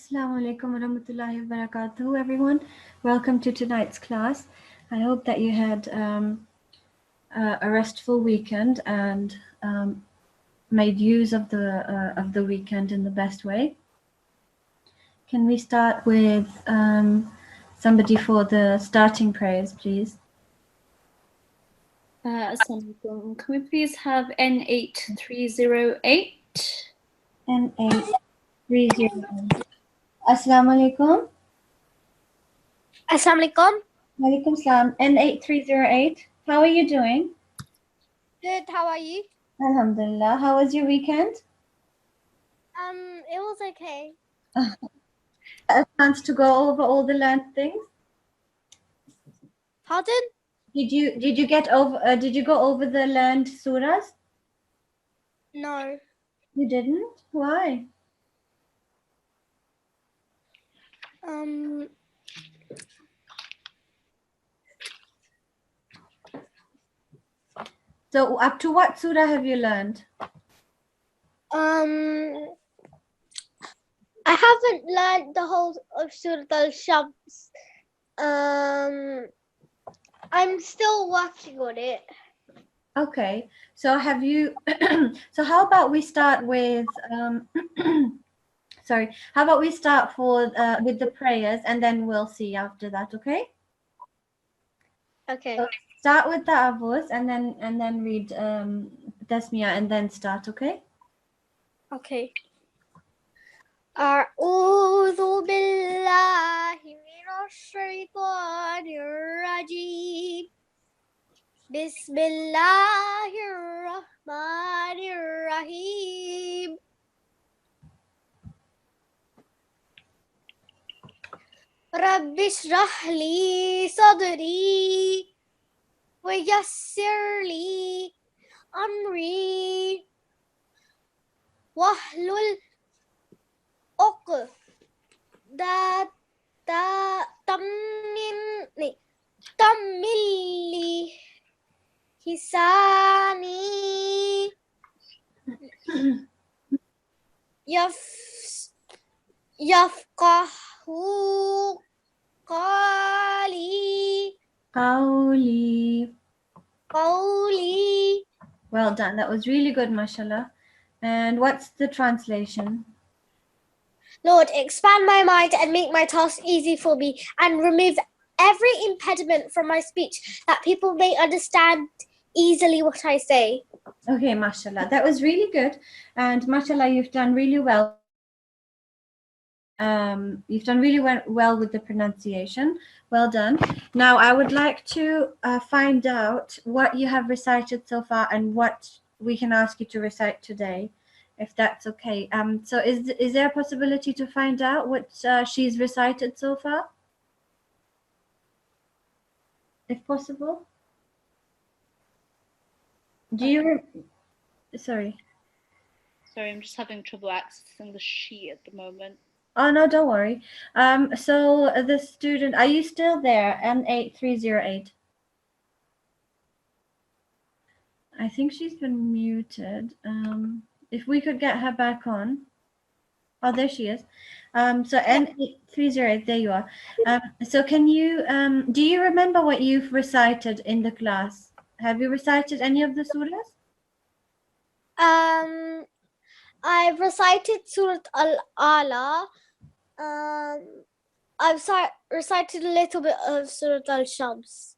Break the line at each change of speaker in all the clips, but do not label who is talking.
Assalamu alaikum wa rahmatullahi wa barakatuh, everyone. Welcome to tonight's class. I hope that you had a restful weekend and made use of the weekend in the best way. Can we start with somebody for the starting prayers, please?
Assalamu alaikum. Can we please have N8308?
N8308. Assalamu alaikum.
Assalamu alaikum.
Walaikum salam. N8308. How are you doing?
Good, how are you?
Alhamdulillah. How was your weekend?
It was okay.
A chance to go over all the learned things?
Pardon?
Did you get over? Did you go over the learned surahs?
No.
You didn't? Why? So up to what surah have you learned?
I haven't learned the whole of Surah Al-Shams. I'm still working on it.
Okay. So have you? So how about we start with? Sorry. How about we start with the prayers and then we'll see after that. Okay.
Okay.
So start with the avos and then read tasmiyah and then start. Okay.
Okay. أعوذ بالله من الشيطان الرجيم بسم الله الرحمن الرحيم رب اشرح لي صدري ويسر لي أمري واحلل تملي لساني يفقه قولي.
Well done. That was really good, mashallah. And what's the translation?
Lord, expand my mind and make my task easy for me and remove every impediment from my speech that people may understand easily what I say.
Okay, mashallah. That was really good. And mashallah, you've done really well. You've done really well with the pronunciation. Well done. Now, I would like to find out what you have recited so far and what we can ask you to recite today, if that's okay. So is there a possibility to find out what she's recited so far? If possible? Do you... Sorry,
I'm just having trouble accessing the sheet at the moment.
Oh, no, don't worry. So the student, are you still there? N8308. I think she's been muted. If we could get her back on. Oh, there she is. So N8308, there you are. So can you, do you remember what you've recited in the class? Have you recited any of the surahs?
I've recited Surah Al-Ala. I've recited a little bit of Surah Al-Shams.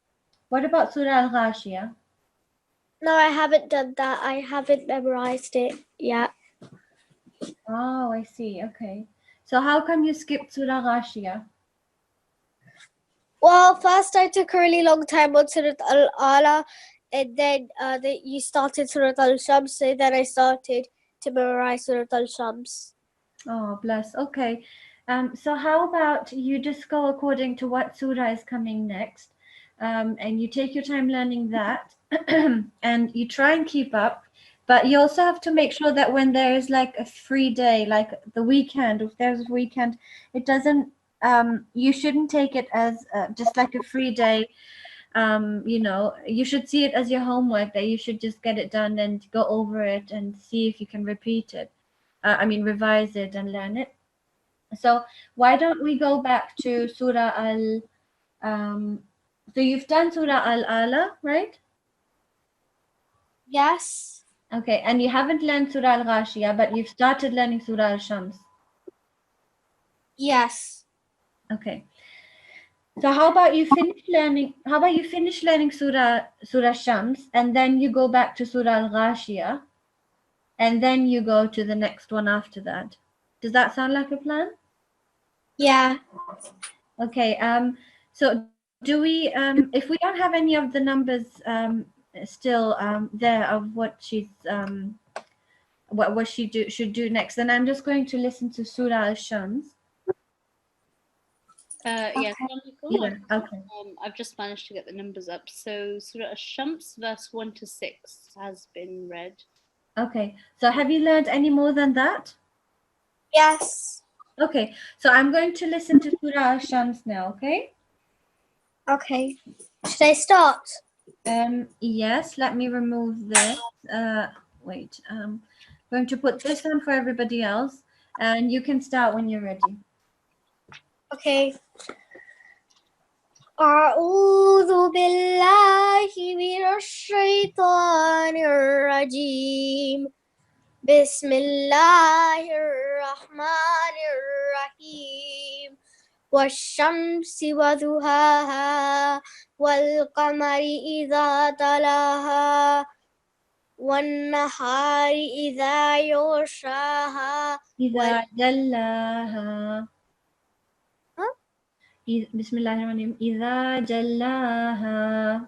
What about Surah Al-Ghashiyah?
No, I haven't done that. I haven't memorized it yet.
Oh, I see. Okay. So how come you skipped Surah Ghashiyah?
Well, first I took a really long time on Surah Al-Ala, and then you started Surah Al-Shams, so then I started to memorize Surah Al-Shams.
Oh, bless. Okay. So how about you just go according to what surah is coming next, and you take your time learning that, and you try and keep up. But you also have to make sure that when there is like a free day, like the weekend, if there's a weekend, it doesn't. You shouldn't take it as just like a free day. You should see it as your homework, that you should just get it done and go over it and see if you can repeat it. Revise it and learn it. So why don't we go back to Surah so you've done Surah Al-Ala, right?
Yes.
Okay, and you haven't learned Surah Al-Ghashiyah, but you've started learning Surah Al-Shams.
Yes.
Okay. So how about you finish learning Surah Shams, and then you go back to Surah Al-Ghashiyah, and then you go to the next one after that. Does that sound like a plan?
Yeah.
Okay. So do we if we don't have any of the numbers still there of what she's what she should do next, then I'm just going to listen to Surah Al-Shams.
Yes,
Yeah, okay.
I've just managed to get the numbers up. So Surah Ash-Shams, verse 1 to 6 has been read.
Okay. So have you learned any more than that?
Yes.
Okay. So I'm going to listen to Surah Al-Shams now, okay?
Okay. Should I start?
Yes, let me remove this. Wait. Going to put this on for everybody else, and you can start when you're ready.
Okay. أعوذ بالله من الشيطان الرجيم بسم الله الرحمن الرحيم والشمس وضحاها والقمر إذا تلاها والنهار إذا يغشاها
إذا جلاها. بسم الله الرحمن الرحيم. إذا جلاها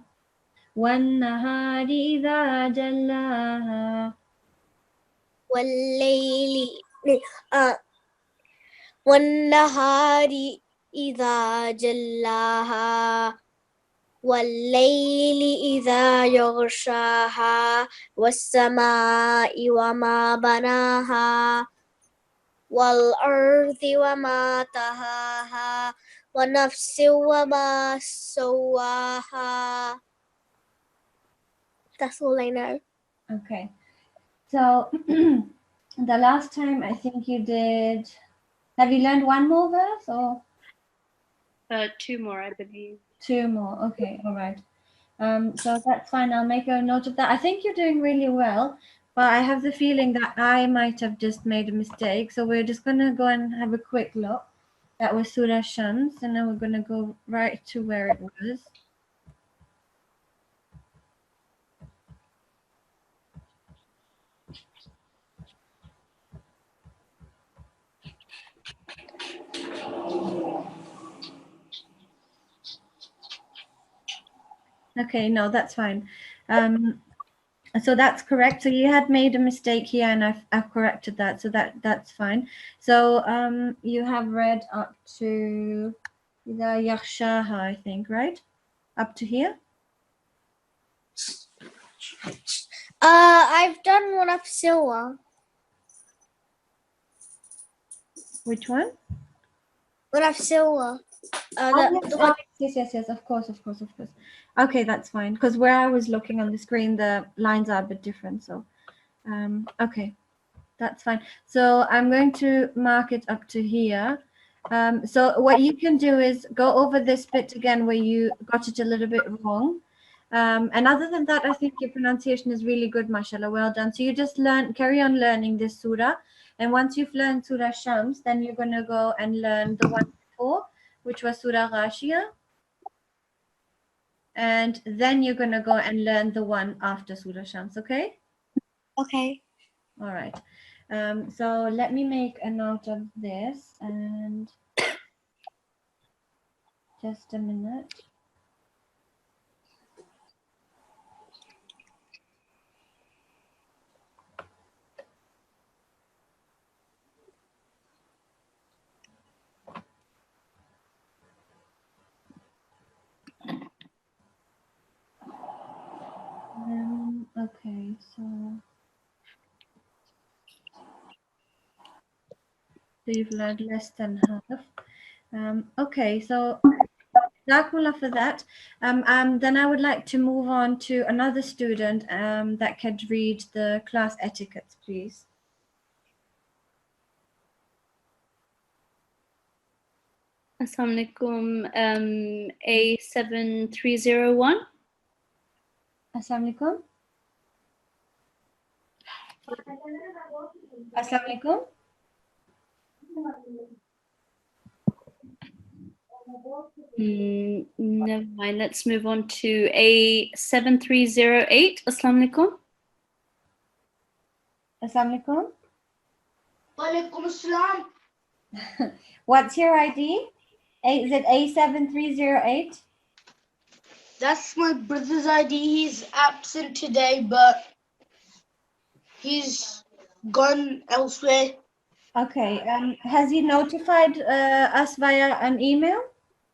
والنهار إذا جلاها
والليل والنهار إذا جلاها والليل إذا يغشاها والسماء وما بناها والأرض وما طحاها ونفس وما سواها. That's all I know.
Okay. So the last time I think you did. Have you learned one more verse or
2 more, I believe.
2 more? Okay, all right. So that's fine. I'll make a note of that. I think you're doing really well, but I have the feeling that I might have just made a mistake. So we're just gonna go and have a quick look. That was Surah Shams, and now we're gonna go right to where it was. Okay, no, that's fine. So that's correct. So you had made a mistake here, and I've corrected that. So that's fine. So you have read up to the Yakhshaha, I think, right? Up to here.
I've done one of Silwa.
Which one?
One of Silwa.
Yes, of course. Okay, that's fine. Because where I was looking on the screen, the lines are a bit different. So, okay, that's fine. So I'm going to mark it up to here. So what you can do is go over this bit again where you got it a little bit wrong. And other than that, I think your pronunciation is really good, mashallah. Well done. So you just carry on learning this surah. And once you've learned Surah Shams, then you're going to go and learn the one before, which was Surah Ghashiyah. And then you're going to go and learn the one after Surah Shams, okay?
Okay.
All right. So let me make a note of this and just a minute. Okay, so you've learned less than half. Okay, so Jazakumullah for that. Then I would like to move on to another student that could read the class etiquettes, please.
Assalamu alaikum. A7301.
Assalamu alaikum. Assalamu alaikum.
Never mind. Let's move on to A7308. Assalamu alaikum.
Assalamu alaikum.
Walaikum assalam.
What's your ID? Is it A7308?
That's my brother's ID. He's absent today, but he's gone elsewhere.
Okay. Has he notified us via an email?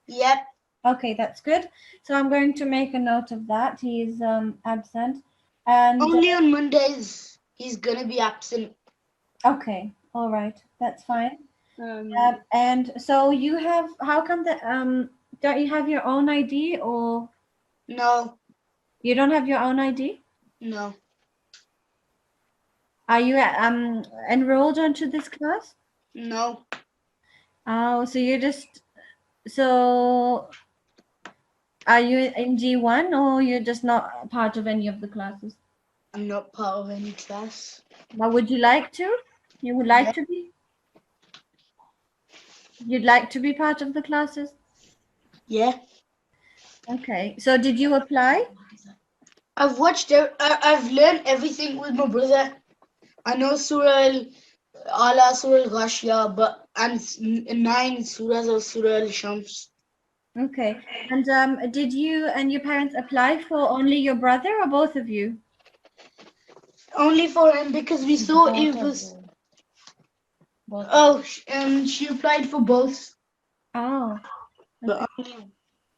Yep.
Okay, that's good. So I'm going to make a note of that. He's absent. And
Only on Mondays he's gonna be absent.
okay, all right, that's fine. And so you have, how come that don't you have your own ID, or
No,
you don't have your own ID?
no,
Are you enrolled onto this class?
no.
Oh, so you're just, so are you in G1, or you're just not part of any of the classes?
I'm not part of any class.
But would you like to? You would like
Yeah.
to be? You'd like to be part of the classes?
Yeah.
Okay. So did you apply?
I've watched. I've learned everything with my brother. I know Surah Al-Ala, Surah Al-Ghashiyah, but and 9 surahs of Surah Al-Shams.
Okay. And did you and your parents apply for only your brother or both of you?
Only for him because we saw it was. Oh, she applied for both,
Oh.
but only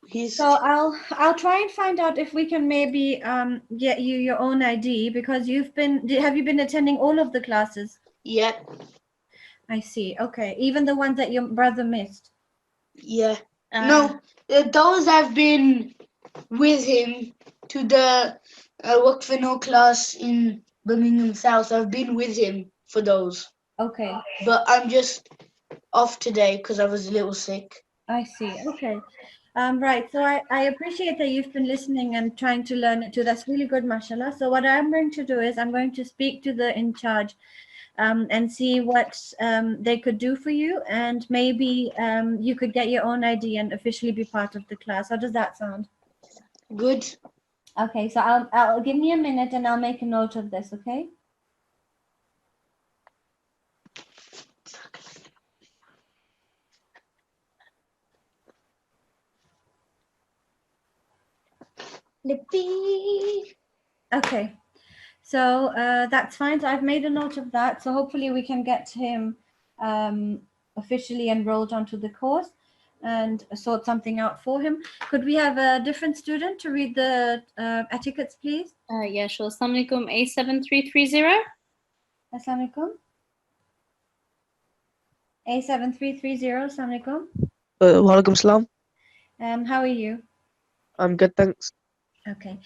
his.
So I'll try and find out if we can maybe get you your own ID, because have you been attending all of the classes?
Yeah,
I see. Okay. Even the ones that your brother missed.
yeah. No, those have been with him to the Waqf No class in Birmingham South. I've been with him for those,
Okay.
but I'm just off today because I was a little sick.
I see. Okay. Right. So I appreciate that you've been listening and trying to learn it too. That's really good, mashallah. So what I'm going to do is I'm going to speak to the in charge and see what they could do for you. And maybe you could get your own ID and officially be part of the class. How does that sound?
Good.
Okay. So I'll give me a minute and I'll make a note of this. Okay.
Lippy.
Okay. So that's fine. So I've made a note of that. So hopefully we can get him officially enrolled onto the course and sort something out for him. Could we have a different student to read the etiquettes, please?
Yeah, sure. Assalamu alaikum. A7330.
Assalamu alaikum. A7330. Assalamu alaikum.
Walaikum salam.
How are you?
I'm good, thanks.
Okay.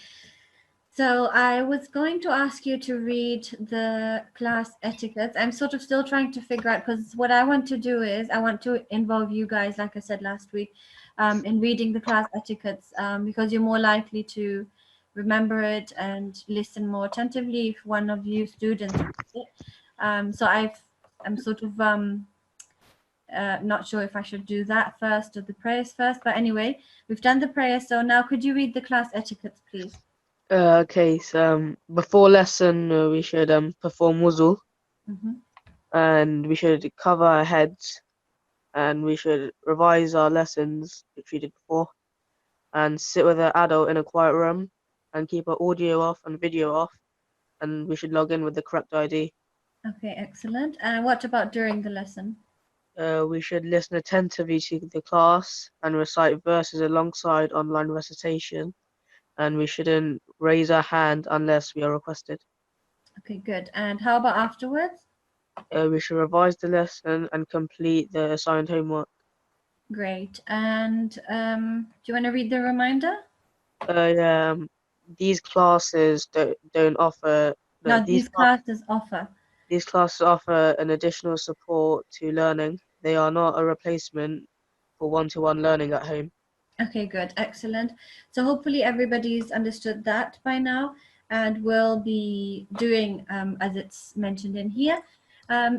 So I was going to ask you to read the class etiquettes. I'm sort of still trying to figure out, because what I want to do is I want to involve you guys, like I said last week, in reading the class etiquettes, because you're more likely to remember it and listen more attentively if one of you students reads it. So I'm sort of not sure if I should do that first or the prayers first. But anyway, we've done the prayers. So now could you read the class etiquettes, please?
Okay, so before lesson we should perform wuzu, and we should cover our heads, and we should revise our lessons which we did before, and sit with an adult in a quiet room, and keep our audio off and video off, and we should log in with the correct ID.
Okay, excellent. And what about during the lesson?
We should listen attentively to the class and recite verses alongside online recitation, and we shouldn't raise our hand unless we are requested.
Okay, good. And how about afterwards?
We should revise the lesson and complete the assigned homework.
Great. And do you want to read the reminder?
Yeah, these classes don't offer.
No, these classes offer.
These classes offer an additional support to learning. They are not a replacement for one-to-one learning at home.
Okay, good, excellent. So hopefully everybody's understood that by now and will be doing as it's mentioned in here.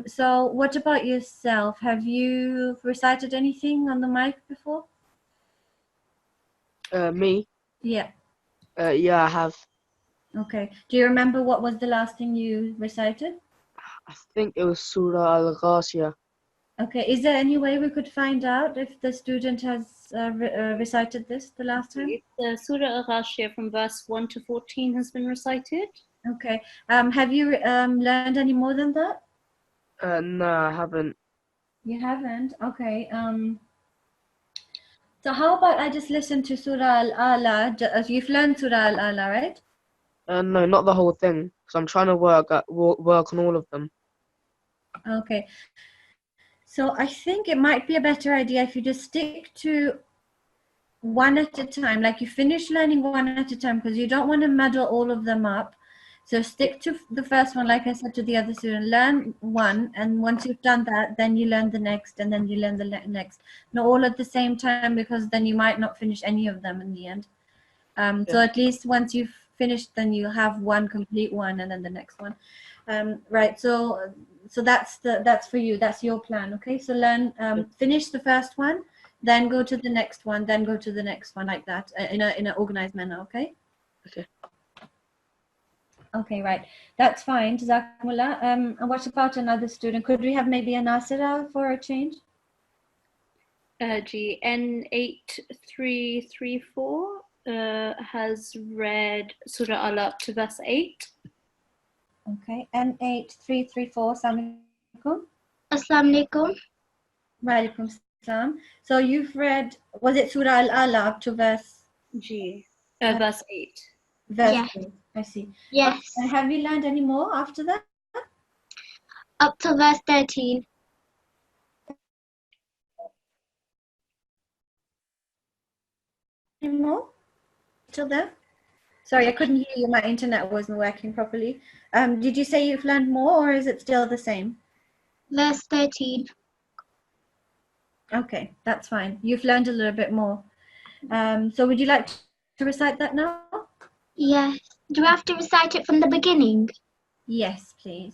So what about yourself? Have you recited anything on the mic before?
Me?
Yeah.
Yeah, I have.
Okay. Do you remember what was the last thing you recited?
I think it was Surah Al-Ghashiyah.
Okay. Is there any way we could find out if the student has recited this the last time?
Surah Al-Ghashiyah from verse 1 to 14 has been recited.
Okay. Have you learned any more than that?
No, I haven't.
You haven't? Okay. So how about I just listen to Surah Al-Ala? You've learned Surah Al-Ala, right?
No, not the whole thing, because I'm trying to work on all of them.
Okay. So I think it might be a better idea if you just stick to one at a time, like you finish learning one at a time, because you don't want to muddle all of them up. So stick to the first one, like I said to the other student, learn one, and once you've done that, then you learn the next, and then you learn the next. Not all at the same time, because then you might not finish any of them in the end. So at least once you've finished, then you'll have one complete one, and then the next one. Right. So that's for you. That's your plan. Okay. So learn, finish the first one, then go to the next one, then go to the next one, like that, in an organized manner. Okay.
Okay.
Okay, right. That's fine. Jazakumullah. And what about another student? Could we have maybe a Nasira for a change?
N8334 has read Surah Al up to verse 8.
Okay. N8334. Assalamu alaikum.
Assalamu alaikum.
Wa alaikum salam. So you've read, was it Surah Al-Ala up to verse?
Verse 8.
Verse
Yeah.
8. I see.
Yes.
And have you learned any more after that?
Up to verse 13.
Any more? Till then? Sorry, I couldn't hear you. My internet wasn't working properly. Did you say you've learned more, or is it still the same?
Verse 13.
Okay, that's fine. You've learned a little bit more. So would you like to recite that now?
Yes. Do I have to recite it from the beginning?
Yes, please.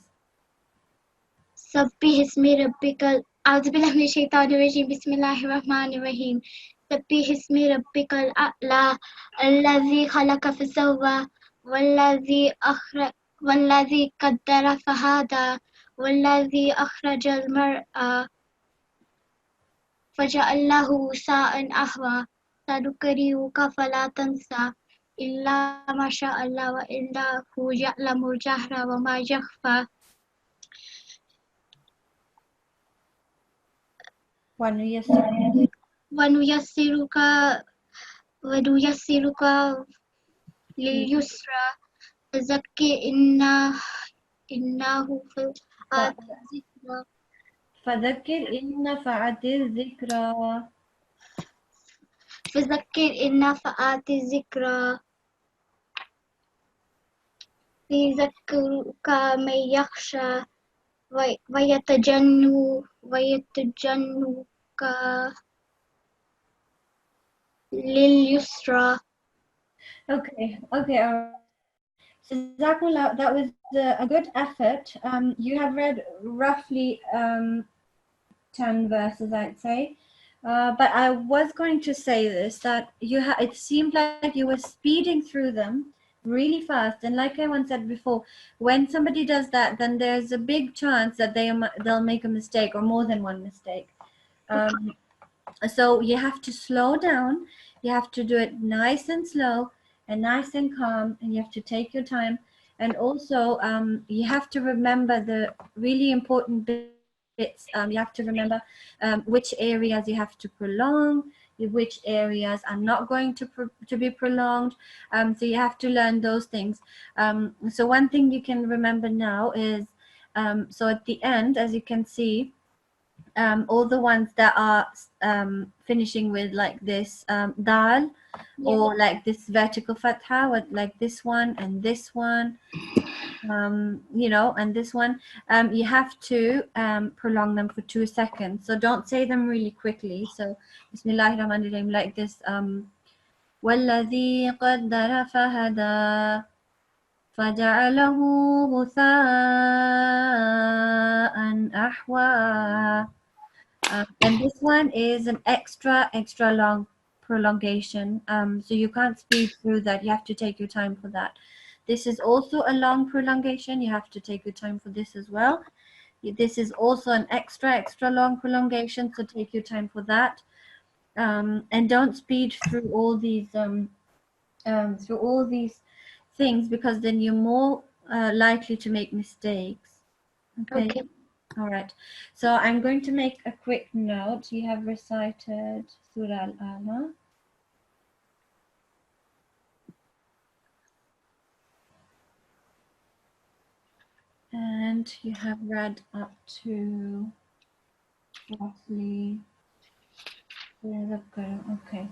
سبح اسم ربك أعوذ بالله من الشيطان الرجيم بسم الله الرحمن الرحيم سبح اسم ربك الأعلى الذي خلق فسوى والذي قدر فهدى والذي أخرج المرعى فجعله غثاء أحوى سنقرئك فلا تنسى إلا ما شاء الله وإنه يعلم الجهر وما يخفى ونيسرك لليسرى فذكر إنه
فذكر إن نفعت الذكرى
فذكر إن نفعت الذكرى ليذكرك من يخشى ويتجنبك لليسرى.
Okay. So Jazakallah, that was a good effort. You have read roughly 10 verses, I'd say. But I was going to say this, that it seemed like you were speeding through them really fast. And like I once said before, when somebody does that, then there's a big chance that they'll make a mistake, or more than one mistake. So you have to slow down. You have to do it nice and slow and nice and calm, and you have to take your time. And also, you have to remember the really important bits. You have to remember which areas you have to prolong, which areas are not going to be prolonged. So you have to learn those things. So one thing you can remember now is, so at the end, as you can see, all the ones that are finishing with like this dal, or like this vertical fatha, like this one and this one, you know, and this one, you have to prolong them for 2 seconds. So don't say them really quickly. So Bismillahirrahmanirrahim, like this. وَالَّذِي قَدَّرَ فَهَدَى فَجَعَلَهُ غُثَاءً أَحْوَى. And this one is an extra long prolongation. So you can't speed through that. You have to take your time for that. This is also a long prolongation. You have to take your time for this as well. This is also an extra long prolongation. So take your time for that. And don't speed through all these things, because then you're more likely to make mistakes. Okay. All right. So I'm going to make a quick note. You have recited Surah Al-Ala. And you have read up to roughly. Okay.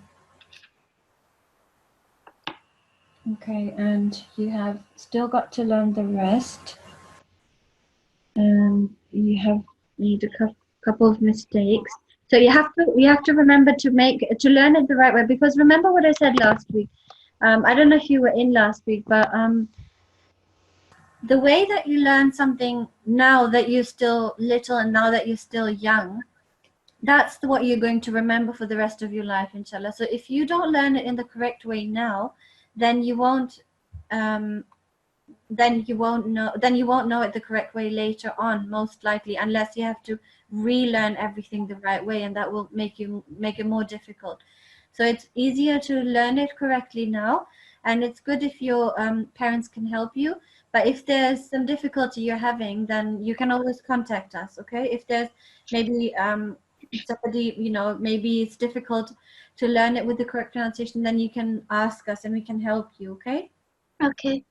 Okay, and you have still got to learn the rest. You have made a couple of mistakes. So you have to remember to learn it the right way, because remember what I said last week. I don't know if you were in last week, but the way that you learn something now that you're still little and now that you're still young, that's what you're going to remember for the rest of your life, inshallah. So if you don't learn it in the correct way now, then you won't know it the correct way later on, most likely, unless you have to relearn everything the right way, and that will make it more difficult. So it's easier to learn it correctly now, and it's good if your parents can help you. But if there's some difficulty you're having, then you can always contact us, okay? If there's maybe somebody, you know, maybe it's difficult to learn it with the correct pronunciation, then you can ask us and we can help you, okay?
Okay.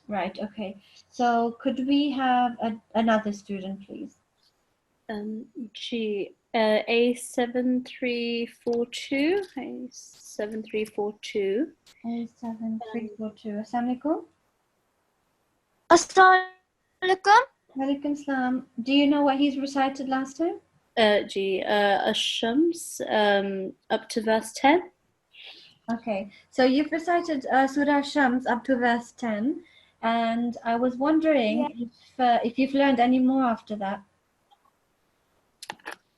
Right, okay. So could we have another student, please?
A7342. A7342.
A7342. Assalamualaikum.
Assalamualaikum.
Walaikum salam. Do you know what he's recited last time?
Ash-Shams, up to verse 10.
Okay, so you've recited Surah Shams up to verse 10, and I was wondering if you've learned any more after that.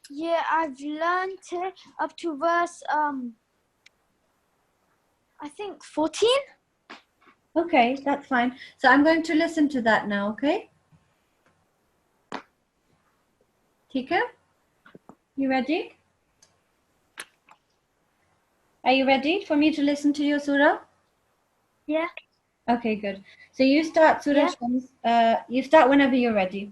Yeah, I've learned it up to verse I think 14.
Okay, that's fine. So I'm going to listen to that now, okay? Tika, you ready? Are you ready for me to listen to your surah?
Yeah.
Okay, good. So you start Surah Shams. You start whenever you're ready.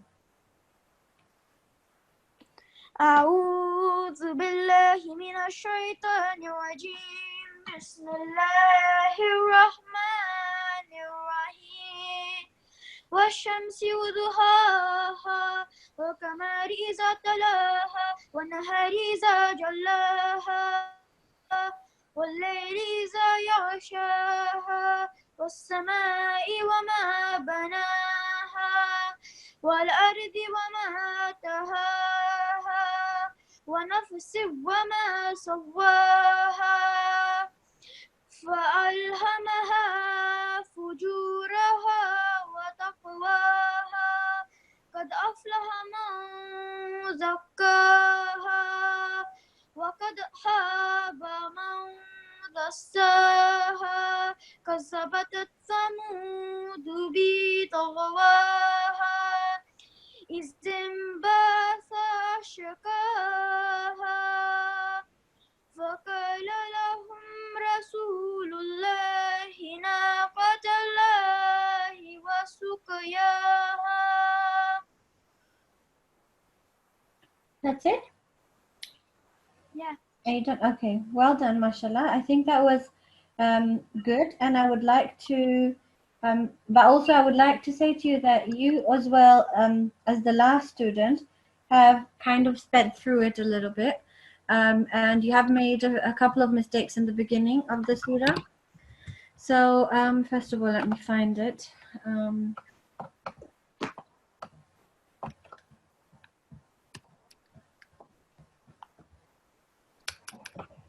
أعوذ بالله من الشيطان الرجيم بسم الله الرحمن الرحيم والشمس وضحاها والقمر إذا تلاها والنهار إذا جلاها والليل إذا يغشاها والسماء وما بناها والأرض وما طحاها ونفس وما سواها فألهمها فجورها وتقواها قد أفلح من زكاها وقد خاب من دساها كذبت ثمود بطغواها إذ انبعث أشقاها فقال لهم رسول الله ناقة الله وسقياها.
That's it?
Yeah.
Are you done? Okay, well done, mashallah. I think that was good, and I would like to but also I would like to say to you that you as well, as the last student, have kind of sped through it a little bit, and you have made a couple of mistakes in the beginning of the surah. So first of all, let me find it.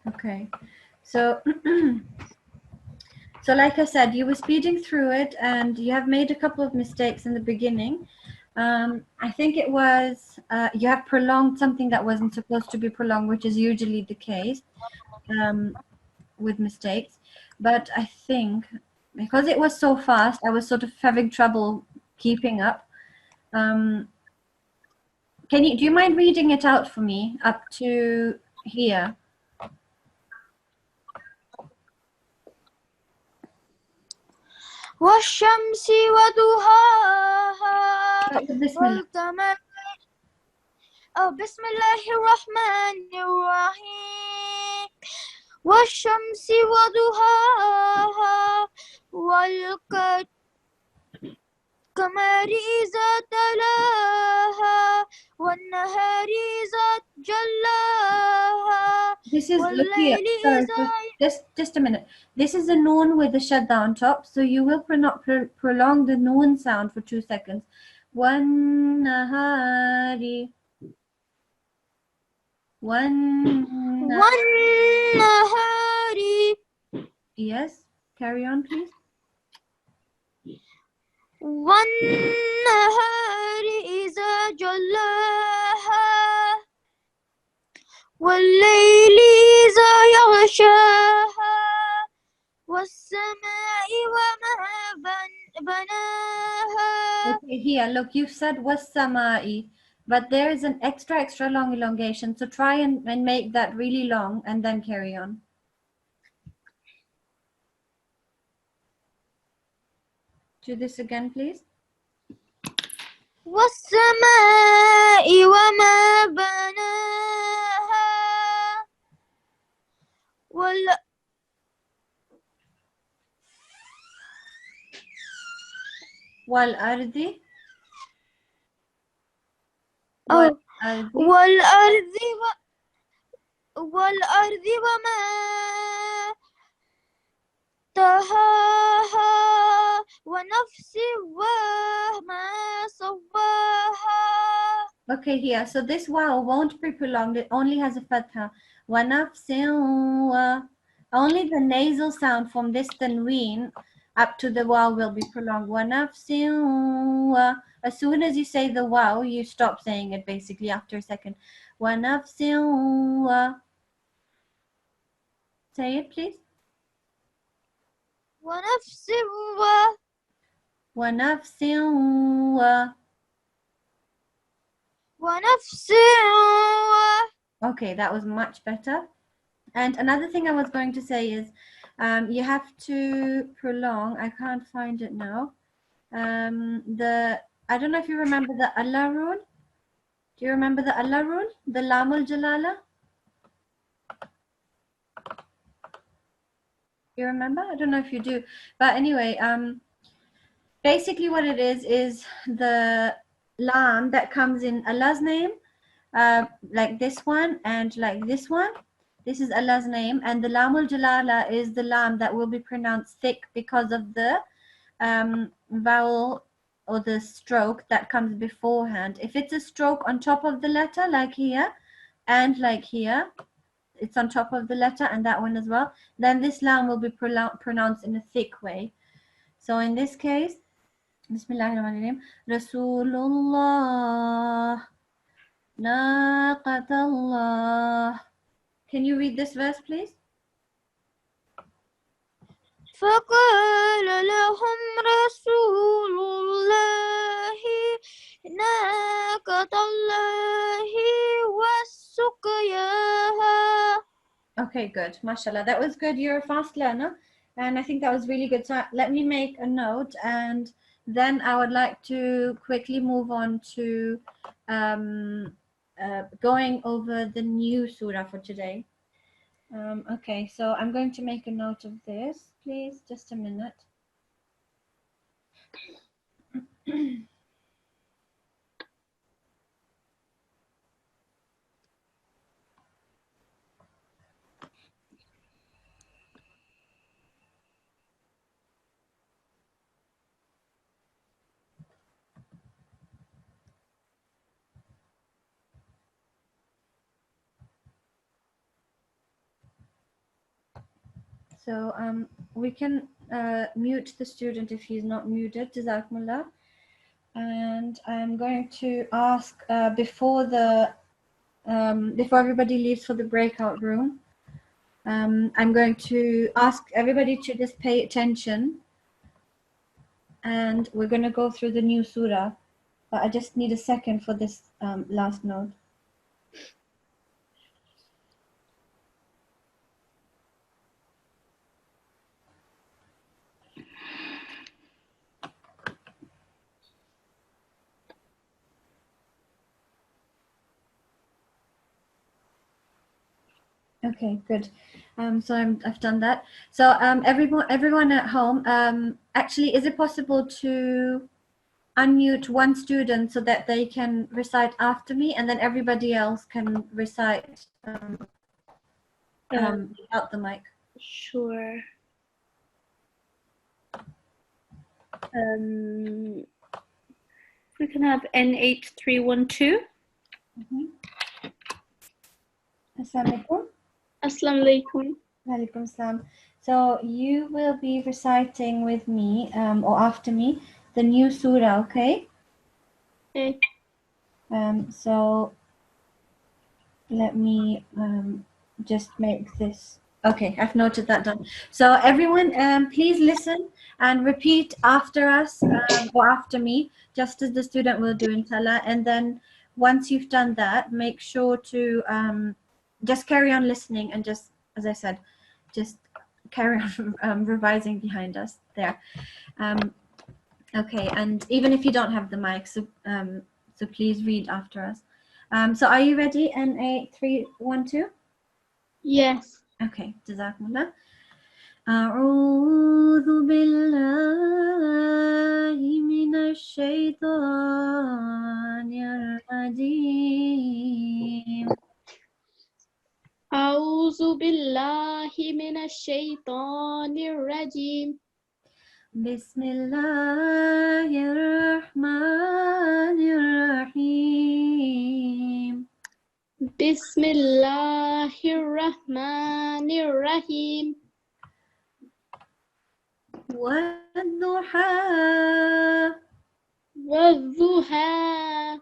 Okay, so so like I said, you were speeding through it and you have made a couple of mistakes in the beginning. I think it was you have prolonged something that wasn't supposed to be prolonged, which is usually the case with mistakes. But I think because it was so fast, I was sort of having trouble keeping up. Do you mind reading it out for me up to here?
والشمس وضحاها
Bismillah.
والقمر بسم الله الرحمن الرحيم والشمس وضحاها والقمر إذا تلاها والنهار إذا جلاها
This is, look here,
والليل
sorry,
إذا
just a minute. This is a noon with the shadda on top, so you will prolong the noon sound for 2 seconds. One nahari.
والنهار
Yes, carry on, please.
والنهار إذا جلاها والليل إذا يغشاها والسماء وما بناها.
Okay, here, look, you've said was samai, but there is an extra long elongation, so try and make that really long and then carry on. Do this again, please.
والسماء وما بناها
والأرض
والأرض وما طهاها ونفس وما سواها.
Okay, here. So this wow won't be prolonged. It only has a fatha. وَنَفْسٍ only the nasal sound from this tanween up to the wow will be prolonged. وَنَفْسٍ as soon as you say the wow, you stop saying it basically after a second. وَنَفْسٍ say it, please.
ونفس
وَنَفْسٍ
ونفس
Okay, that was much better. And another thing I was going to say is you have to prolong, I can't find it now. I don't know if you remember the Allah rule. Do you remember the Allah rule? The Lamul Jalala? You remember? I don't know if you do. But anyway, basically what it is the lam that comes in Allah's name, like this one and like this one. This is Allah's name, and the Lamul Jalala is the lam that will be pronounced thick because of the vowel or the stroke that comes beforehand. If it's a stroke on top of the letter, like here and like here, it's on top of the letter and that one as well, then this lam will be pronounced in a thick way. So in this case, Bismillahirrahmanirrahim, Rasulullah, Naqatallah. Can you read this verse, please?
فقال لهم رسول الله ناقة الله وسقياها.
Okay, good. MashaAllah. That was good. You're a fast learner. And I think that was really good. So let me make a note. And then I would like to quickly move on to going over the new surah for today. Okay, so I'm going to make a note of this. Please, just a minute. So we can mute the student if he's not muted. Jazakumullah. And I'm going to ask before everybody leaves for the breakout room. I'm going to ask everybody to just pay attention, and we're going to go through the new surah. But I just need a second for this last note. Okay, good. So I've done that. So everyone at home, actually, is it possible to unmute one student so that they can recite after me, and then everybody else can recite without the mic?
Sure. We can have N8312.
Assalamu alaikum.
Assalamu alaikum.
Walaikum salam. So you will be reciting with me or after me the new surah, okay?
Okay.
So let me just make this. Okay, I've noted that down. So everyone, please listen and repeat after us or after me, just as the student will do, inshallah. And then once you've done that, make sure to just carry on listening and just, as I said, just carry on revising behind us there. Okay, and even if you don't have the mic, so please read after us. So are you ready? N8312?
Yes.
Okay, Jazakumullah. أعوذ بالله من الشيطان الرجيم.
أعوذ بالله من الشيطان الرجيم.
بسم الله الرحمن الرحيم.
بسم الله الرحمن الرحيم.
والضحى
والضحى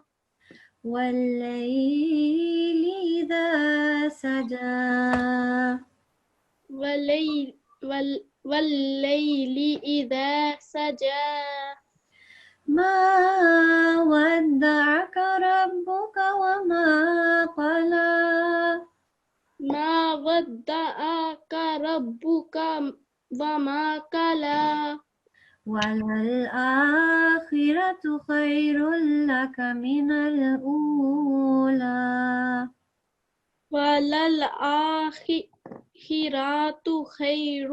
والليل إذا سجى
والليل إذا سجى.
ما ودعك ربك وما قلى.
ما ودعك ربك وما قلى.
وللآخرة خير لك من الأولى.
وللآخرة خير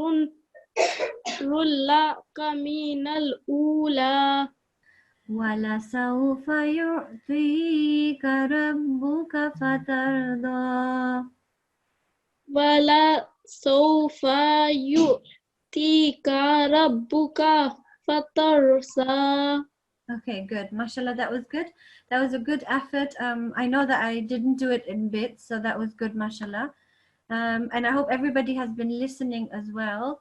لك من الأولى.
ولسوف يعطيك ربك فترضى.
ولسوف يؤتيك ربك فترضى.
Okay, good. Mashallah, that was good. That was a good effort. I know that I didn't do it in bits, so that was good, mashallah. And I hope everybody has been listening as well.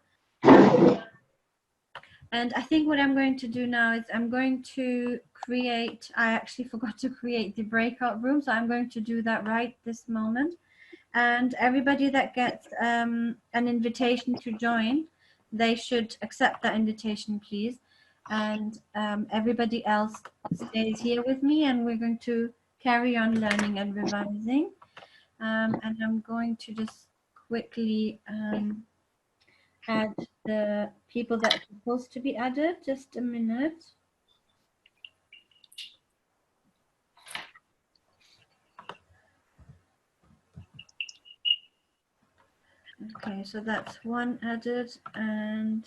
And I think what I'm going to do now is I'm going to create, I actually forgot to create the breakout room, so I'm going to do that right this moment. And everybody that gets an invitation to join, they should accept that invitation, please. And everybody else stays here with me, and we're going to carry on learning and revising. And I'm going to just quickly add the people that are supposed to be added. Just a minute. Okay, so that's one added, and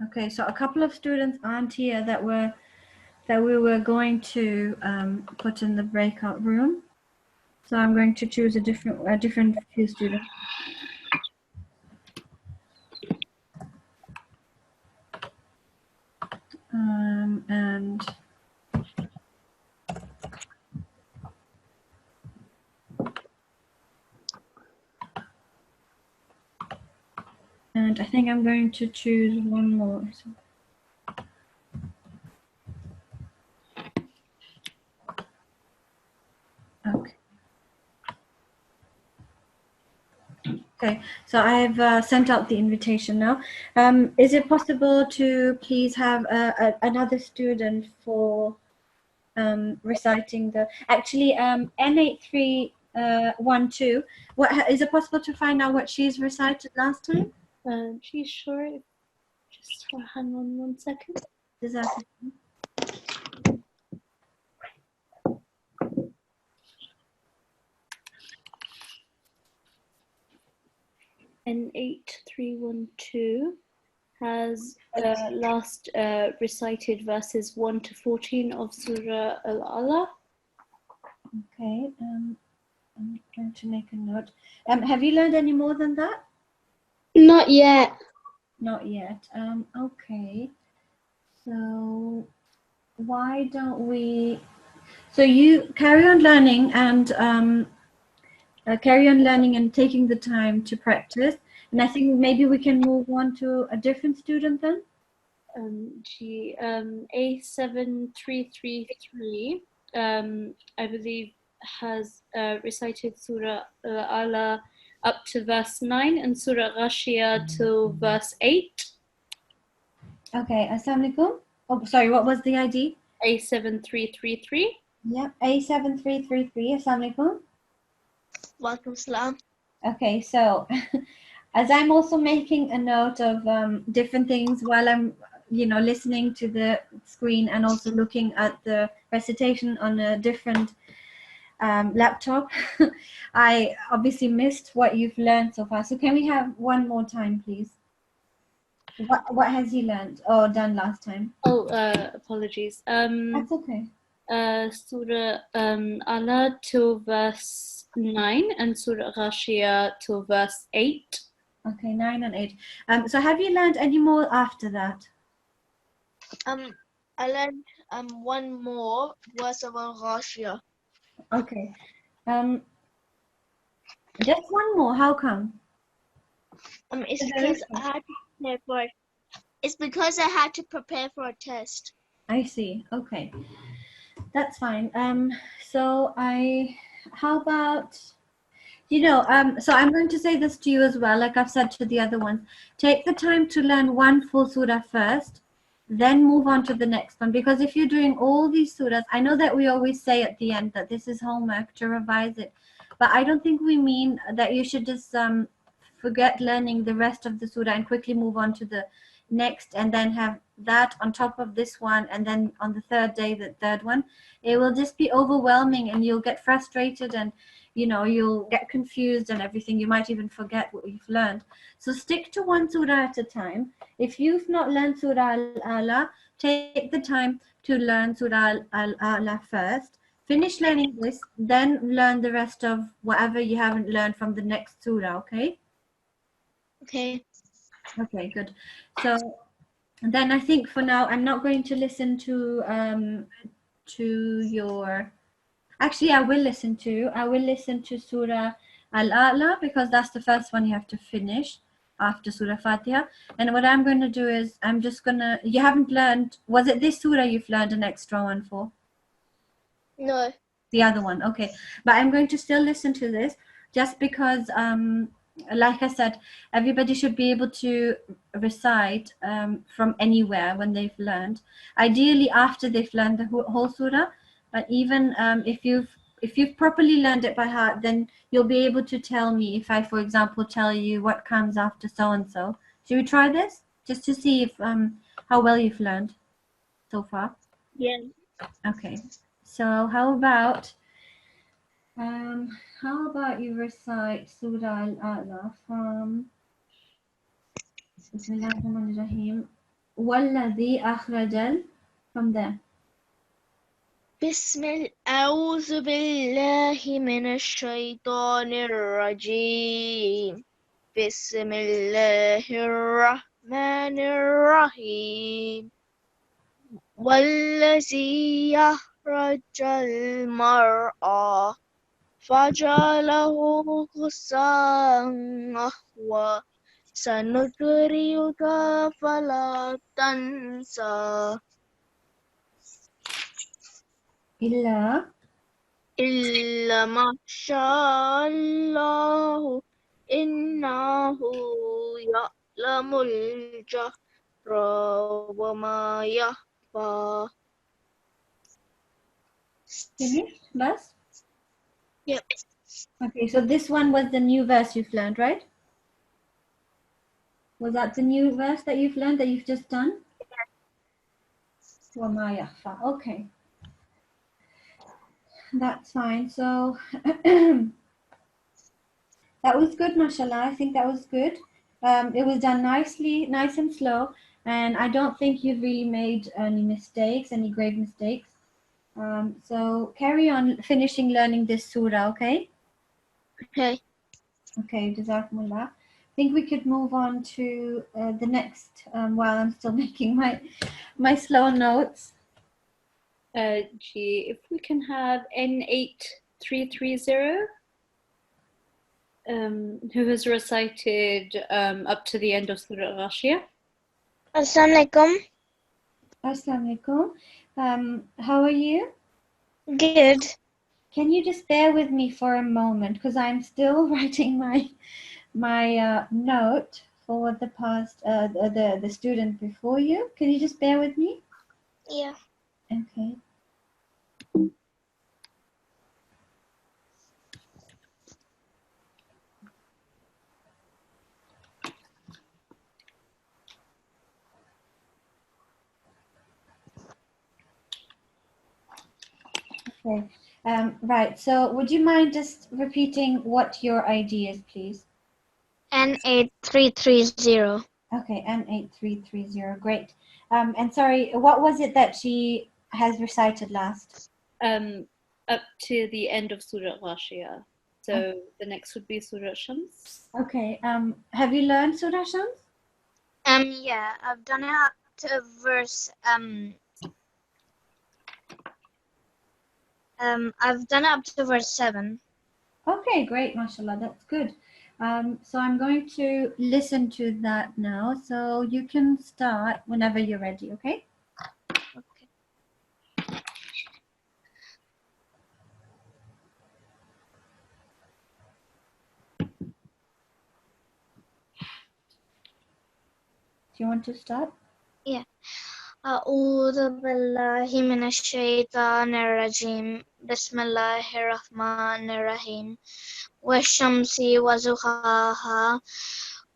okay, so a couple of students aren't here that we were going to put in the breakout room. So I'm going to choose a different few students. And I think I'm going to choose one more. Okay. Okay, so I've sent out the invitation now. Is it possible to please have another student for reciting the actually N8312? Is it possible to find out what she's recited last time?
She's sure. Just hang on 1 second.
Does that
N8312 has last recited verses 1 to 14 of Surah Al-Ala.
okay? I'm going to make a note. Have you learned any more than that?
Not yet.
Not yet. Okay. So why don't we? So you carry on learning and taking the time to practice. And I think maybe we can move on to a different student then.
A7333, I believe, has recited Surah Al-Ala up to verse 9 and Surah Ghashiyah till verse 8.
Okay, assalamu alaikum. Oh, sorry, what was the ID?
A7333.
Yeah, A7333. Assalamu alaikum.
Walaikum salam.
Okay, so as I'm also making a note of different things while I'm, listening to the screen and also looking at the recitation on a different laptop, I obviously missed what you've learned so far. So can we have one more time, please? What has he learned or done last time?
Oh, apologies.
That's okay.
Surah Ala till verse 9 and Surah Ghashiyah till verse 8.
Okay, 9 and 8. So have you learned any more after that?
I learned one more verse of Al-Ghashiyah.
Okay. Just one more. How come?
It's because I had to prepare for. It's because I had to prepare for a test.
I see. Okay, that's fine. So how about, so I'm going to say this to you as well, like I've said to the other ones. Take the time to learn one full surah first, then move on to the next one. Because if you're doing all these surahs, I know that we always say at the end that this is homework to revise it, but I don't think we mean that you should just forget learning the rest of the surah and quickly move on to the next and then have that on top of this one, and then on the third day the third one. It will just be overwhelming and you'll get frustrated and you'll get confused and everything. You might even forget what you've learned. So stick to one surah at a time. If you've not learned Surah Al-Ala, take the time to learn Surah Al-Ala first. Finish learning this, then learn the rest of whatever you haven't learned from the next surah, okay?
Okay.
Okay, good. So then I think for now I'm not going to listen to your. Actually, I will listen to Surah Al-A'la because that's the first one you have to finish after Surah Fatiha. And what I'm going to do is you haven't learned, was it this surah you've learned an extra one for?
No.
The other one, okay. But I'm going to still listen to this just because like I said, everybody should be able to recite from anywhere when they've learned. Ideally after they've learned the whole surah, but even if you've properly learned it by heart, then you'll be able to tell me if I, for example, tell you what comes after so and so. Should we try this just to see if how well you've learned so far?
Yeah.
Okay. So how about you recite Surah Al-A'la from Bismillahirrahmanirrahim. Walladhi akhrajal, from there.
أعوذ بالله من الشيطان الرجيم. بسم الله الرحمن الرحيم. والذي يخرج المرعى فجعله غثاء أحوى سنقرئك فلا تنسى إلا ما شاء الله إنه يعلم الجهر وما يخفى.
Finished? Bas?
Yep.
Okay, so this one was the new verse you've learned, right? Was that the new verse that you've learned that you've just done? وَمَا يَخْفَى. Okay, that's fine. So that was good, mashallah. I think that was good. It was done nicely, nice and slow, and I don't think you've really made any mistakes, any grave mistakes. So carry on finishing learning this surah, okay?
Okay.
Okay, jazakumullah. I think we could move on to the next while I'm still making my slow notes.
Gee, if we can have N8330, who has recited up to the end of Surah Ghashiyah.
Assalamu alaikum.
Assalamu alaikum. How are you?
Good.
Can you just bear with me for a moment because I'm still writing my note for the past the student before you. Can you just bear with me?
Yeah.
Okay. Okay. Right. So would you mind just repeating what your ID is, please?
N8330.
Okay, N8330. Great. And sorry, what was it that she has recited last?
Up to the end of Surah Ghashiyah. So the next would be Surah Shams.
Okay. Have you learned Surah Shams?
Yeah, I've done it up to verse I've done it up to verse 7.
Okay, great, mashallah, that's good. So I'm going to listen to that now. So you can start whenever you're ready, okay?
Okay.
Do you want to start?
Yeah. أعوذ بالله من الشيطان الرجيم بسم الله الرحمن الرحيم والشمس وضحاها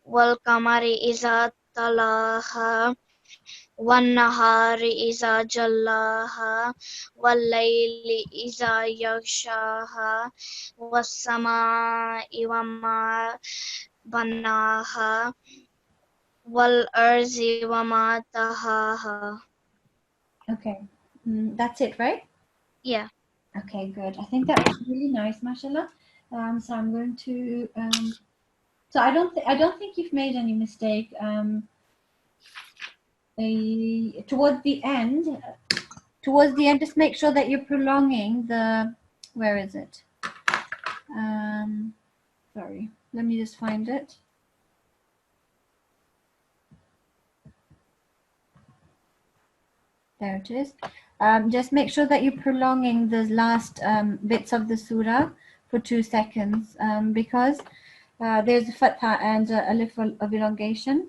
والقمر إذا طلاها والنهار إذا جلاها والليل إذا يغشاها والسماء وما بناها والأرض وما طحاها.
Okay, that's it, right?
Yeah.
Okay, good. I think that was really nice, mashallah. So I'm going to. So I don't think you've made any mistake. Towards the end, just make sure that you're prolonging the. Where is it? Sorry, let me just find it. There it is. Just make sure that you're prolonging the last bits of the surah for 2 seconds because there's a fatha and a little of elongation.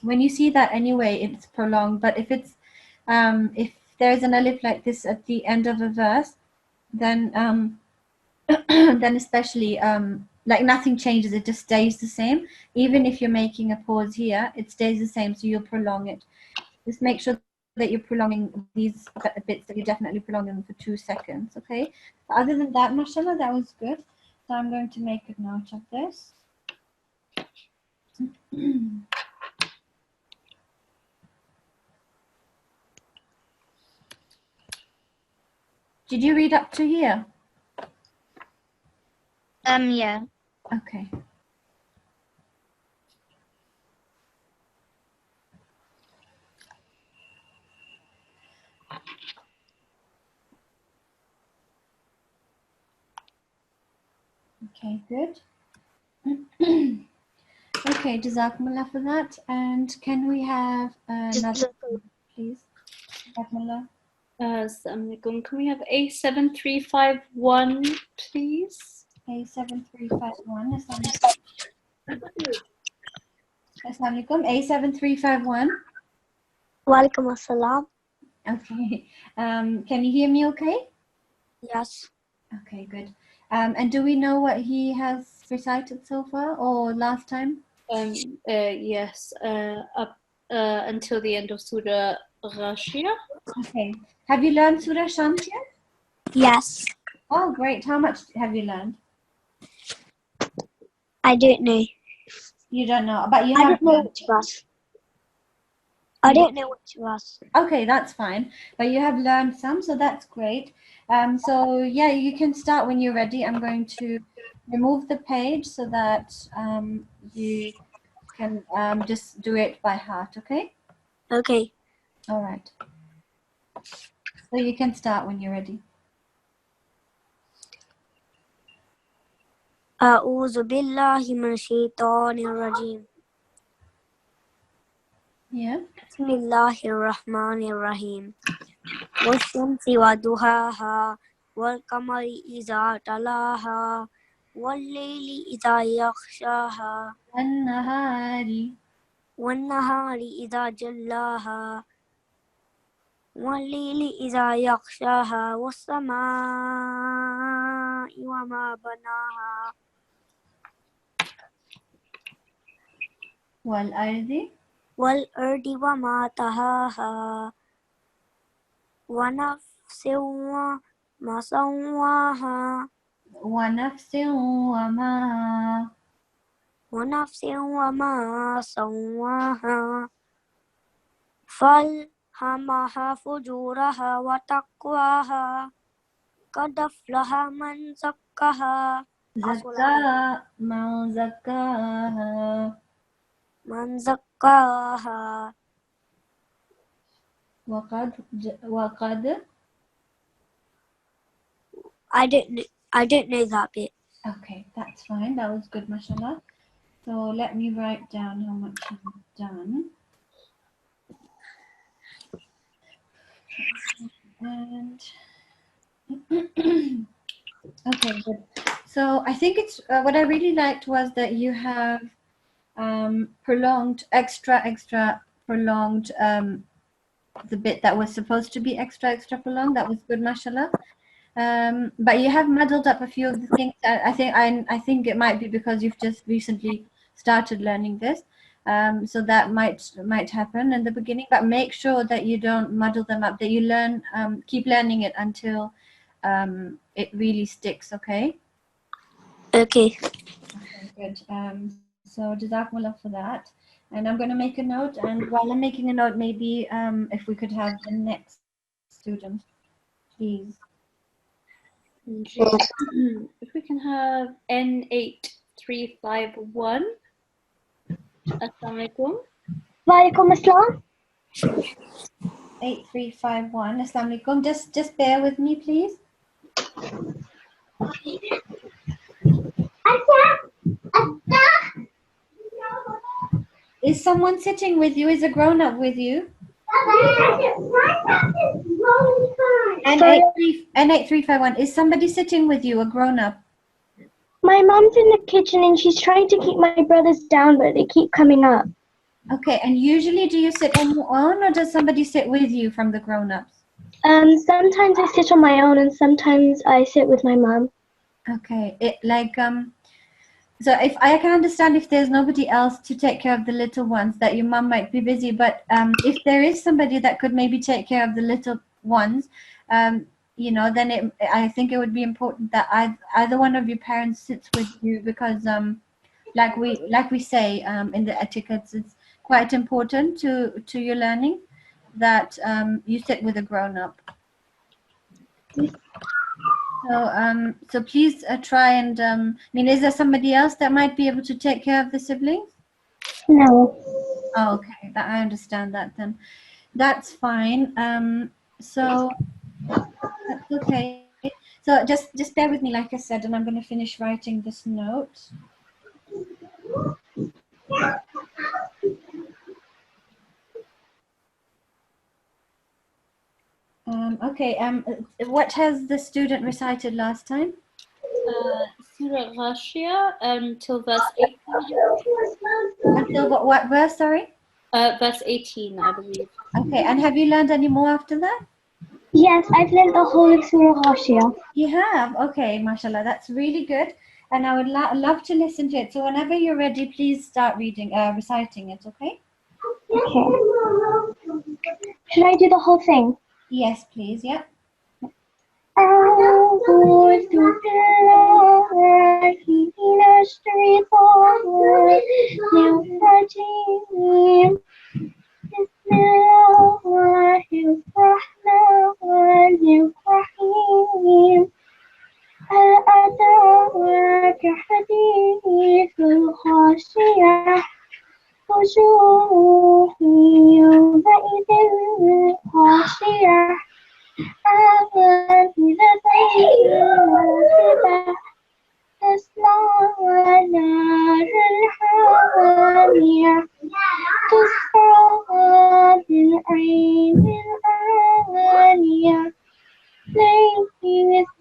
When you see that anyway, it's prolonged. But if it's if there's an alif like this at the end of a verse, then then especially like nothing changes, it just stays the same. Even if you're making a pause here, it stays the same, so you'll prolong it. Just make sure that you're prolonging these bits, that you're definitely prolonging them for 2 seconds, okay? But other than that, mashallah, that was good. So I'm going to make a note of this. Did you read up to here?
Yeah.
Okay. Okay, good. Okay, Jazakumullah for that. And can we have another, please? Jazakumullah.
Assalamu alaikum. Can we have A7351, please?
A7351. Assalamu alaikum. A7351.
Walaikum assalam.
Okay. Can you hear me okay?
Yes.
Okay, good. And do we know what he has recited so far or last time?
Yes, up until the end of Surah Ghashiyah.
Okay. Have you learned Surah Shams yet?
Yes.
Oh, great. How much have you learned?
I don't know.
You don't know, but you
I
have
don't know
learned.
which verse. I don't know which verse.
Okay, that's fine. But you have learned some, so that's great. So yeah, you can start when you're ready. I'm going to remove the page so that you can just do it by heart, okay?
Okay.
All right. So you can start when you're ready.
أعوذ بالله من الشيطان الرجيم.
Yeah.
بسم الله الرحمن الرحيم. والشمس وضحاها والقمر إذا تلاها والليل إذا يغشاها والنهار إذا جلاها والليل إذا يغشاها والسماء وما بناها والأرض وما طحاها ونفس وما سواها ونفس وما سواها فألهمها فجورها وتقواها قد أفلح من زكاها من زكاها
وقد
I don't know that bit.
Okay, that's fine. That was good, mashallah. So let me write down how much you've done. And okay, good. So I think it's what I really liked was that you have prolonged, extra prolonged the bit that was supposed to be extra prolonged. That was good, mashallah. But you have muddled up a few of the things. I think it might be because you've just recently started learning this. So that might happen in the beginning, but make sure that you don't muddle them up, that you learn, keep learning it until it really sticks, okay?
Okay.
Okay, good. So Jazakumullah for that. And I'm going to make a note, and while I'm making a note, maybe if we could have the next student, please.
If we can have N8351. Assalamu alaikum.
Walaikum assalam.
8351. Assalamu alaikum. Just bear with me, please. Is someone sitting with you? Is a grown-up with you? N8351. Is somebody sitting with you, a grown-up?
My mom's in the kitchen and she's trying to keep my brothers down, but they keep coming up.
Okay, and usually do you sit on your own or does somebody sit with you from the grown-ups?
Sometimes I sit on my own and sometimes I sit with my mom.
Okay, so if I can understand if there's nobody else to take care of the little ones, that your mom might be busy, but if there is somebody that could maybe take care of the little ones, you know, then I think it would be important that either one of your parents sits with you, because like we say in the etiquettes, it's quite important to your learning that you sit with a grown-up. So please try and I mean, is there somebody else that might be able to take care of the siblings?
No.
Oh, okay, I understand that then. That's fine. So that's okay. So So just bear with me, like I said, and I'm going to finish writing this note. Okay. What has the student recited last time?
Surah Ghashiyah until verse 18.
Until what verse? Sorry.
Verse 18, I believe.
Okay. And have you learned any more after that?
Yes, I've learned the whole of Surah Ghashiyah.
You have? Okay, mashallah. That's really good. And I would love to listen to it. So whenever you're ready, please start reciting it, okay?
Okay. Should I do the whole thing?
Yes, please. Yeah.
أعوذ بالله من الشيطان الرجيم بسم الله الرحمن الرحيم هل أتاك حديث الغاشية وجوه يومئذ خاشعة عاملة ناصبة تصلى نارا حامية تسقى من عين آنية ليس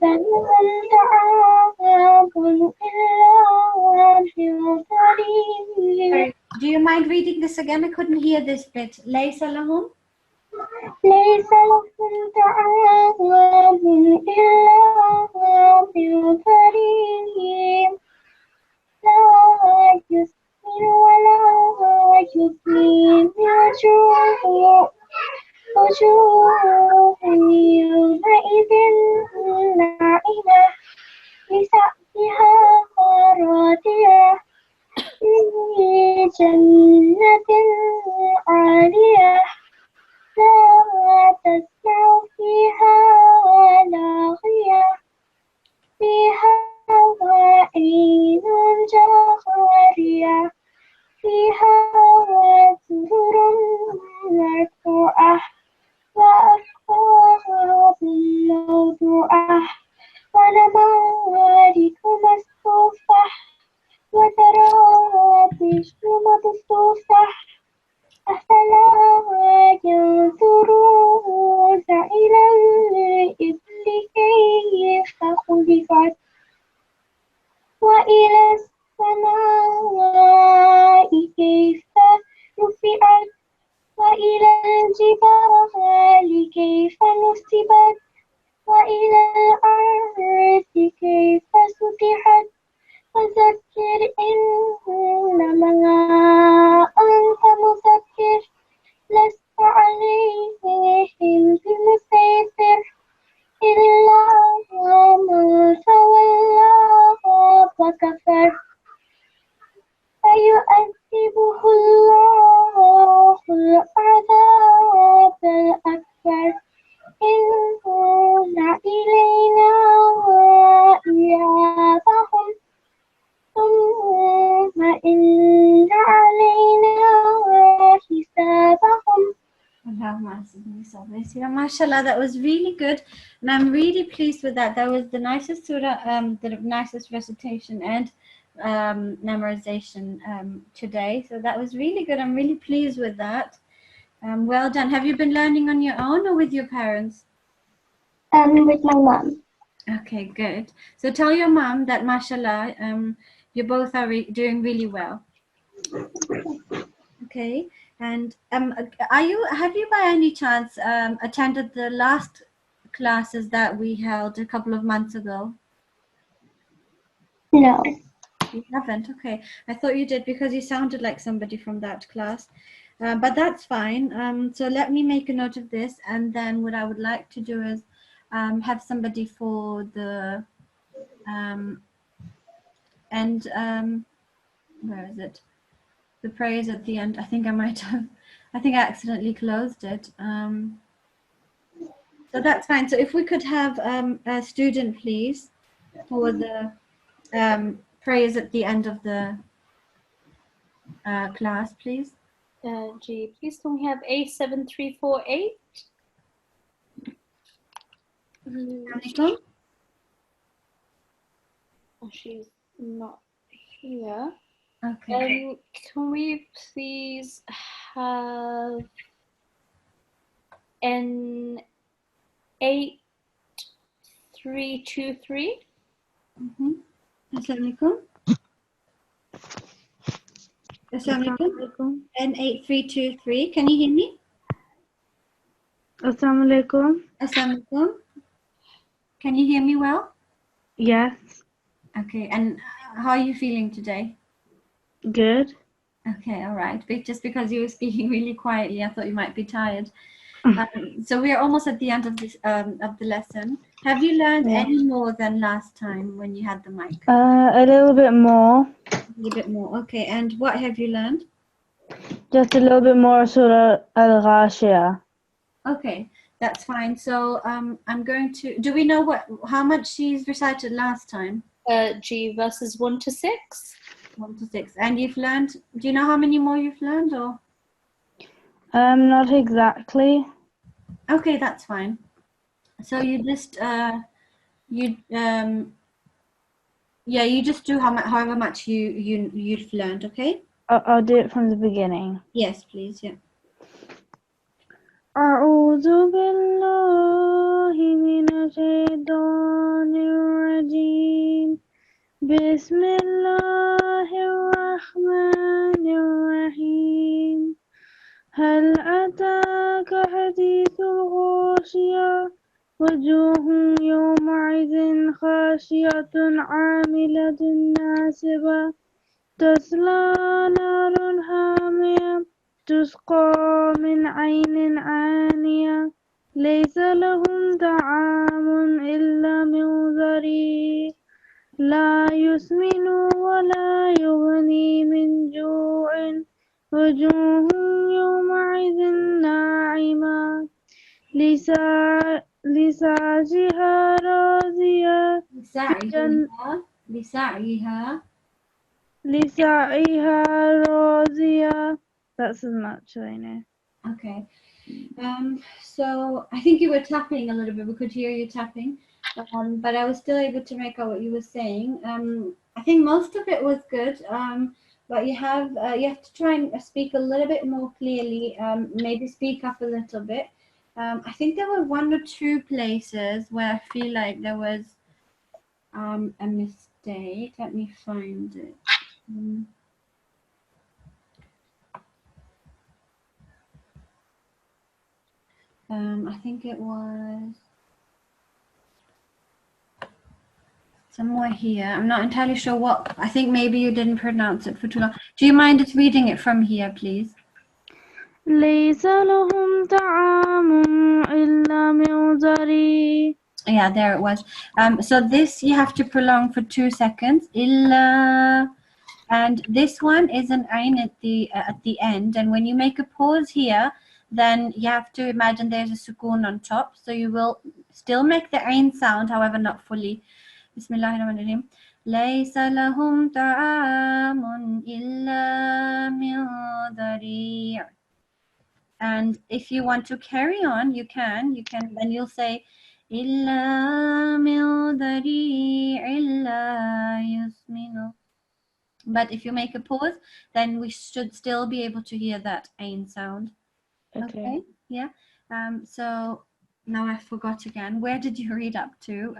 لهم طعام إلا من ضريع.
Do you mind reading this again? I couldn't hear this bit. ليس لهم
ليس لهم طعام إلا من ضريع لا يسمن ولا يغني من جوع وجوه يومئذ ناعمة لسعيها راضية في جنة عالية لا تسمع فيها لاغية فيها عين جارية فيها سرر مرفوعة وأكواب موضوعة ونمارق مصفوفة وزرابي مبثوثة أفلا ينظرون إلى الإبل كيف خلقت وإلى السماء كيف رفعت وإلى الجبال كيف نصبت وإلى الأرض كيف سطحت فذكر إنما أنت مذكر لست عليهم بمسيطر إلا من تولى وكفر فيؤذبه الله العذاب الأكبر إن إلينا إيابهم ثم إن علينا حسابهم.
Mashallah, that was really good, and I'm really pleased with that. That was the nicest surah, the nicest recitation and memorization today. So that was really good. I'm really pleased with that. Well done. Have you been learning on your own or with your parents?
With my mom.
Okay, good. So tell your mom that, mashallah, you both are doing really well. Okay. And have you by any chance attended the last classes that we held a couple of months ago?
No.
You haven't? Okay. I thought you did because you sounded like somebody from that class. But that's fine. So let me make a note of this, and then what I would like to do is have somebody for the where is it? The prayers at the end. I think I accidentally closed it. So that's fine. So if we could have a student, please, for the prayers at the end of the class, please.
G, please can we have A7348?
Assalamualaikum.
She's not here.
Okay.
Can we please have N8323?
Assalamualaikum. Assalamualaikum. N8323. Can you hear me?
Assalamualaikum.
Assalamualaikum. Can you hear me well?
Yes.
Okay. And how are you feeling today?
Good.
Okay. All right. Just because you were speaking really quietly, I thought you might be tired. So we are almost at the end of this of the lesson. Have you learned any more than last time when you had the mic?
A little bit more.
A little bit more. Okay. And what have you learned?
Just a little bit more Surah Al-Ghashiyah.
Okay, that's fine. So I'm going to. Do we know how much she's recited last time?
G verses 1 to 6.
1 to 6. And you've learned. Do you know how many more you've learned, or?
Not exactly.
Okay, that's fine. So you just you just do however much you've learned. Okay.
I'll do it from the beginning.
Yes, please. Yeah.
أعوذ بالله من الشيطان الرجيم بسم الله الرحمن الرحيم هل أتاك حديث الغاشية وجوه يومئذ خاشعة عاملة ناصبة تصلى نارا حامية تسقى من عين آنية ليس لهم طعام إلا من ضريع لا يسمن ولا يغني من جوع وجوه يومئذ ناعمة لسعيها راضية لسعيها راضية. That's as much as I know.
Okay. So I think you were tapping a little bit. We could hear you tapping, but I was still able to make out what you were saying. I think most of it was good, but you have to try and speak a little bit more clearly. Maybe speak up a little bit. I think there were 1 or 2 places where I feel like there was a mistake. Let me find it. I think it was somewhere here. I'm not entirely sure what. I think maybe you didn't pronounce it for too long. Do you mind just reading it from here, please?
ليس لهم طعام إلا من ضريع.
Yeah, there it was. So this you have to prolong for 2 seconds. Illa, and this one is an ain at the end. And when you make a pause here, then you have to imagine there's a sukoon on top. So you will still make the ain sound, however, not fully. Bismillahirrahmanirrahim. ليس لهم طعام إلا من ضريع. And if you want to carry on, you can. Then you'll say إلا من ضريع لا يسمن. But if you make a pause, then we should still be able to hear that ain sound. Okay. Yeah. So now I forgot again. Where did you read up to?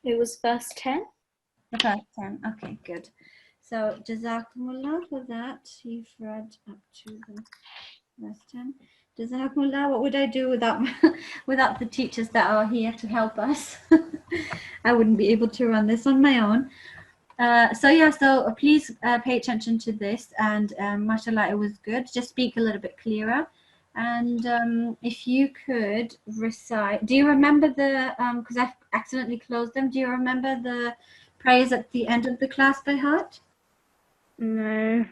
It was verse 10.
The first 10. Okay, good. So Jazakumullah for that. You've read up to the verse 10. Jazakumullah. What would I do without without the teachers that are here to help us? I wouldn't be able to run this on my own. So please pay attention to this, and mashallah, it was good. Just speak a little bit clearer, and if you could recite. Do you remember the because I've accidentally closed them, do you remember the prayers at the end of the class by heart?
No.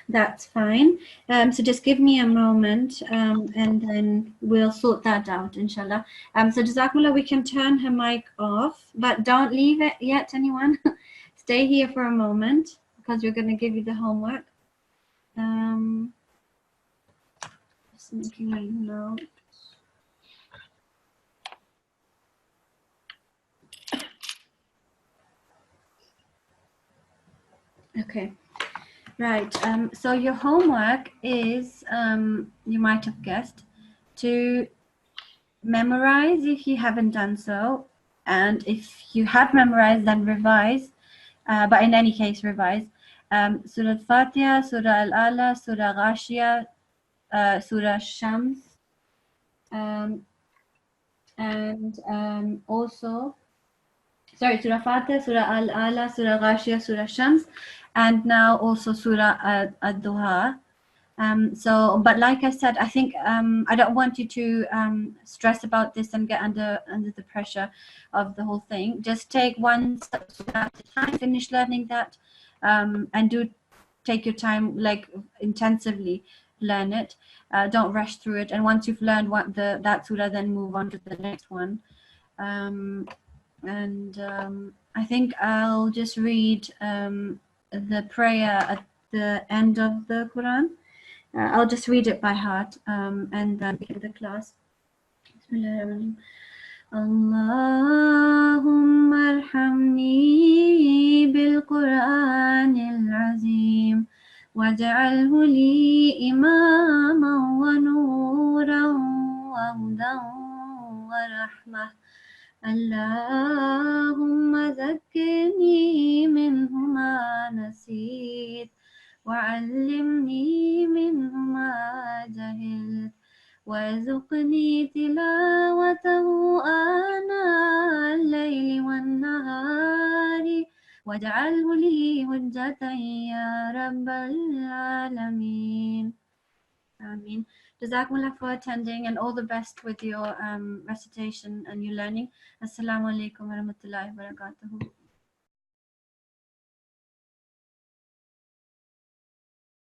That's fine. So just give me a moment, and then we'll sort that out, inshallah. So Jazakumullah, we can turn her mic off, but don't leave it yet, anyone. Stay here for a moment, because we're going to give you the homework. Just making a note. Okay. Right. So your homework is, you might have guessed, to memorize if you haven't done so, and if you have memorized, then revise. But in any case, revise. Surah Al-Fatiha, Surah Al-Ala, Surah Ghashiyah, Surah Shams, and also, sorry, Surah Fatiha, Surah Al-Ala, Surah Ghashiyah, Surah Shams, and now also Surah Ad-Duha. So, but like I said, I think I don't want you to stress about this and get under the pressure of the whole thing. Just take one step at a time, finish learning that, and do take your time, like intensively learn it. Don't rush through it. And once you've learned that surah, then move on to the next one. I think I'll just read the prayer at the end of the Quran. I'll just read it by heart and then begin the class. Bismillahirrahmanirrahim. Allahumma arhamni bil Quranil Azim waj'alhu li imaman wa nuran wa hudan wa rahmah. Allahumma zakkirni minhu ma nasit وعلمني منه ما جهلت وارزقني تلاوته آناء الليل والنهار واجعله لي حجة يا رب العالمين. Ameen. Jazakumullah for attending and all the best with your recitation and your learning. Assalamu alaikum wa rahmatullahi wa barakatuhu.